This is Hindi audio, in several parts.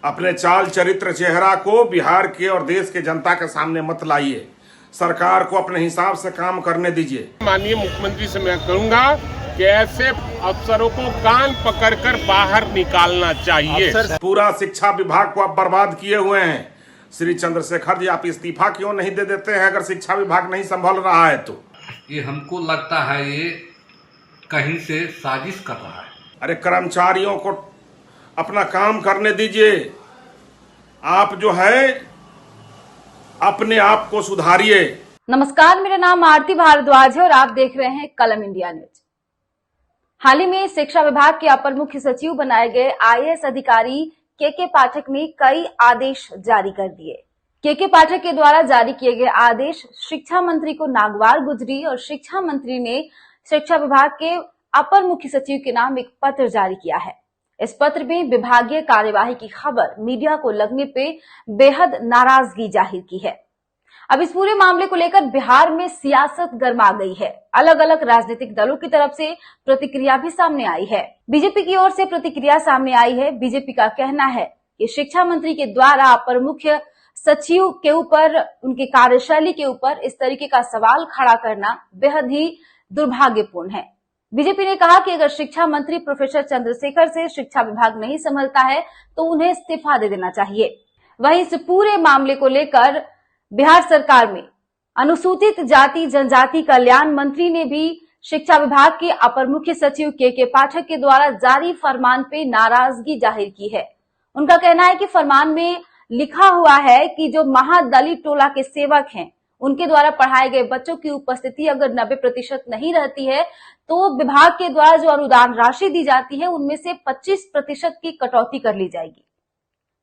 अपने चाल चरित्र चेहरा को बिहार के और देश के जनता के सामने मत लाइए। सरकार को अपने हिसाब से काम करने दीजिए। माननीय मुख्यमंत्री से मैं कहूंगा कि ऐसे अफसरों को कान पकड़कर बाहर निकालना चाहिए। पूरा शिक्षा विभाग को आप बर्बाद किए हुए हैं। श्री चंद्रशेखर जी, आप इस्तीफा क्यों नहीं दे देते हैं अगर शिक्षा विभाग नहीं संभाल रहा है तो? ये हमको लगता है ये कहीं से साजिश कर रहा है। अरे कर्मचारियों को अपना काम करने दीजिए। आप जो है अपने आप को सुधारिए। नमस्कार, मेरा नाम आरती भारद्वाज है और आप देख रहे हैं कलम इंडिया न्यूज। हाल ही में शिक्षा विभाग के अपर मुख्य सचिव बनाए गए आईएएस अधिकारी के पाठक ने कई आदेश जारी कर दिए। के पाठक के द्वारा जारी किए गए आदेश शिक्षा मंत्री को नागवार गुजरी और शिक्षा मंत्री ने शिक्षा विभाग के अपर मुख्य सचिव के नाम एक पत्र जारी किया है। इस पत्र में विभागीय कार्यवाही की खबर मीडिया को लगने पे बेहद नाराजगी जाहिर की है। अब इस पूरे मामले को लेकर बिहार में सियासत गर्मा गई है। अलग अलग राजनीतिक दलों की तरफ से प्रतिक्रिया भी सामने आई है। बीजेपी की ओर से प्रतिक्रिया सामने आई है। बीजेपी का कहना है कि शिक्षा मंत्री के द्वारा अपर मुख्य सचिव के ऊपर, उनके कार्यशैली के ऊपर इस तरीके का सवाल खड़ा करना बेहद ही दुर्भाग्यपूर्ण है। बीजेपी ने कहा कि अगर शिक्षा मंत्री प्रोफेसर चंद्रशेखर से शिक्षा विभाग नहीं संभलता है तो उन्हें इस्तीफा दे देना चाहिए। वहीं इस पूरे मामले को लेकर बिहार सरकार में अनुसूचित जाति जनजाति कल्याण मंत्री ने भी शिक्षा विभाग के अपर मुख्य सचिव के पाठक के द्वारा जारी फरमान पे नाराजगी जाहिर की है। उनका कहना है कि फरमान में लिखा हुआ है कि जो महादलित टोला के सेवक हैं, उनके द्वारा पढ़ाए गए बच्चों की उपस्थिति अगर 90% नहीं रहती है तो विभाग के द्वारा जो अनुदान राशि दी जाती है उनमें से 25% की कटौती कर ली जाएगी।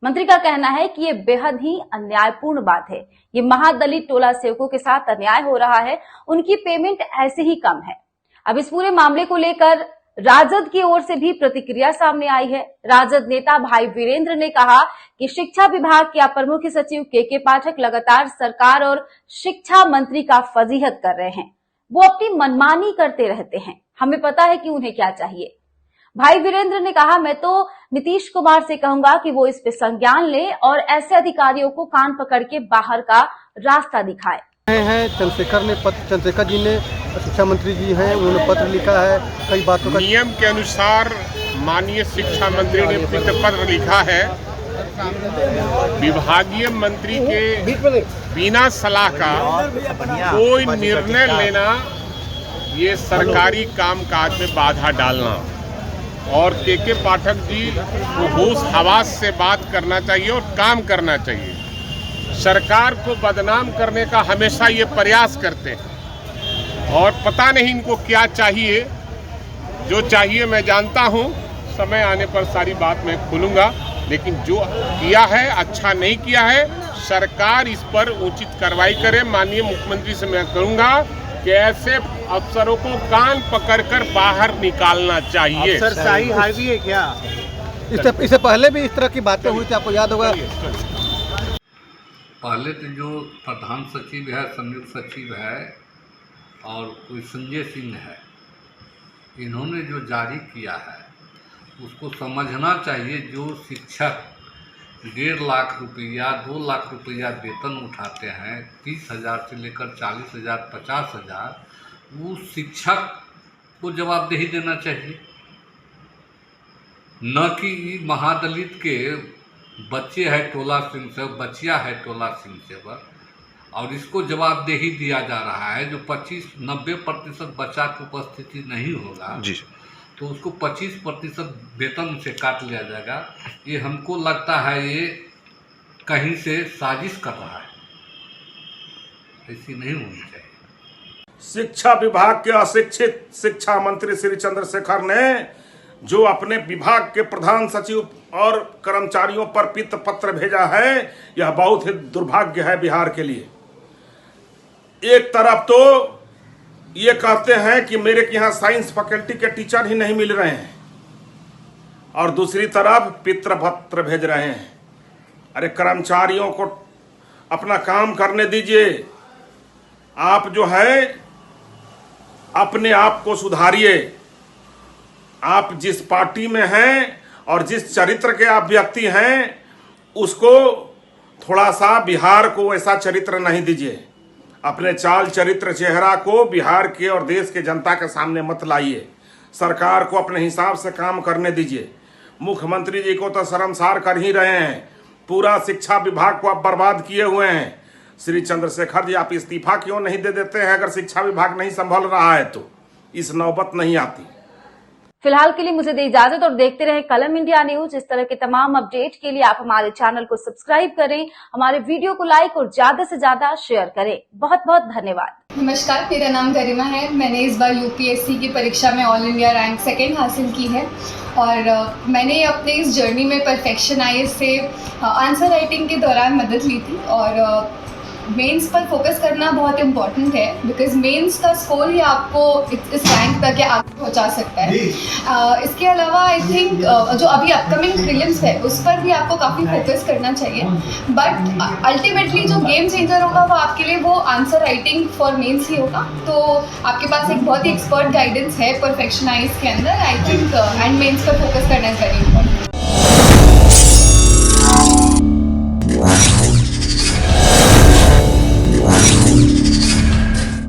मंत्री का कहना है कि ये बेहद ही अन्यायपूर्ण बात है। ये महादलित टोला सेवकों के साथ अन्याय हो रहा है, उनकी पेमेंट ऐसे ही कम है। अब इस पूरे मामले को लेकर राजद की ओर से भी प्रतिक्रिया सामने आई है। राजद नेता भाई वीरेंद्र ने कहा कि शिक्षा विभाग के अपर मुख्य सचिव के पाठक लगातार सरकार और शिक्षा मंत्री का फजीहत कर रहे हैं। वो अपनी मनमानी करते रहते हैं, हमें पता है कि उन्हें क्या चाहिए। भाई वीरेंद्र ने कहा, मैं तो नीतीश कुमार से कहूंगा कि वो इस पे संज्ञान ले और ऐसे अधिकारियों को कान पकड़ के बाहर का रास्ता दिखाए। चंद्रशेखर जी ने, शिक्षा मंत्री जी हैं, उन्होंने पत्र लिखा है कई बातों का। नियम के अनुसार माननीय शिक्षा मंत्री ने पत्र लिखा है। विभागीय मंत्री के बिना सलाह का कोई निर्णय लेना ये सरकारी कामकाज में बाधा डालना, और के पाठक जी को होश हवास से बात करना चाहिए और काम करना चाहिए। सरकार को बदनाम करने का हमेशा ये प्रयास करते हैं और पता नहीं इनको क्या चाहिए। जो चाहिए मैं जानता हूँ, समय आने पर सारी बात मैं खोलूँगा, लेकिन जो किया है अच्छा नहीं किया है। सरकार इस पर उचित कार्रवाई करे। माननीय मुख्यमंत्री से मैं कहूँगा कि ऐसे अफसरों को कान पकड़कर बाहर निकालना चाहिए। अफसरशाही हावी है क्या? इससे पहले भी इस तरह की बातें हुई थी, आपको याद होगा। पहले तो जो प्रधान सचिव है, संयुक्त सचिव है और कोई संजय सिंह है, इन्होंने जो जारी किया है उसको समझना चाहिए। जो शिक्षक 1.5 लाख रुपया, 2 लाख रुपया वेतन उठाते हैं, 30,000 से लेकर 40,000, 50,000, उस शिक्षक को जवाबदेही देना चाहिए, न कि महादलित के बच्चे है टोला सिंह से, बच्चिया है टोला सिंह से पर, और इसको जवाबदेही दिया जा रहा है। जो 90% बच्चा की उपस्थिति नहीं होगा जी, तो उसको 25% वेतन से काट लिया जाएगा। ये हमको लगता है ये कहीं से साजिश कर रहा है, ऐसी नहीं होनी चाहिए। शिक्षा विभाग के अशिक्षित शिक्षा मंत्री श्री चंद्रशेखर ने जो अपने विभाग के प्रधान सचिव और कर्मचारियों पर पित्त पत्र भेजा है, यह बहुत ही दुर्भाग्य है बिहार के लिए। एक तरफ तो ये कहते हैं कि मेरे यहाँ साइंस फैकल्टी के टीचर ही नहीं मिल रहे हैं, और दूसरी तरफ पित्र पत्र भेज रहे हैं। अरे कर्मचारियों को अपना काम करने दीजिए। आप जो है अपने आप को सुधारिए। आप जिस पार्टी में हैं और जिस चरित्र के आप व्यक्ति हैं, उसको थोड़ा सा बिहार को ऐसा चरित्र नहीं दीजिए। अपने चाल चरित्र चेहरा को बिहार के और देश के जनता के सामने मत लाइए। सरकार को अपने हिसाब से काम करने दीजिए। मुख्यमंत्री जी को तो शर्मसार कर ही रहे हैं। पूरा शिक्षा विभाग को आप बर्बाद किए हुए हैं। श्री चंद्रशेखर जी, आप इस्तीफा क्यों नहीं दे देते हैं? अगर शिक्षा विभाग नहीं संभाल रहा है तो इस नौबत नहीं आती। फिलहाल के लिए मुझे दे इजाजत और देखते रहें कलम इंडिया न्यूज। इस तरह के तमाम अपडेट के लिए आप हमारे चैनल को सब्सक्राइब करें, हमारे वीडियो को लाइक और ज्यादा से ज्यादा शेयर करें। बहुत बहुत धन्यवाद। नमस्कार, मेरा नाम गरिमा है। मैंने इस बार यूपीएससी की परीक्षा में ऑल इंडिया रैंक 2 हासिल की है और मैंने अपने इस जर्नी में परफेक्शन आईएएस से आंसर राइटिंग के दौरान मदद ली थी और मेंस पर फोकस करना बहुत इम्पॉर्टेंट है बिकॉज मेंस का स्कोर ही आपको इस रैंक तक के आगे पहुंचा सकता है। इसके अलावा आई थिंक जो अभी अपकमिंग प्रीलिम्स है उस पर भी आपको काफ़ी फोकस करना चाहिए, बट अल्टीमेटली जो गेम चेंजर होगा वो आपके लिए वो आंसर राइटिंग फॉर मेंस ही होगा। तो आपके पास एक बहुत ही एक्सपर्ट गाइडेंस है परफेक्शन आईएएस के अंदर, आई थिंक एंड मेंस पर फोकस करना चाहिए।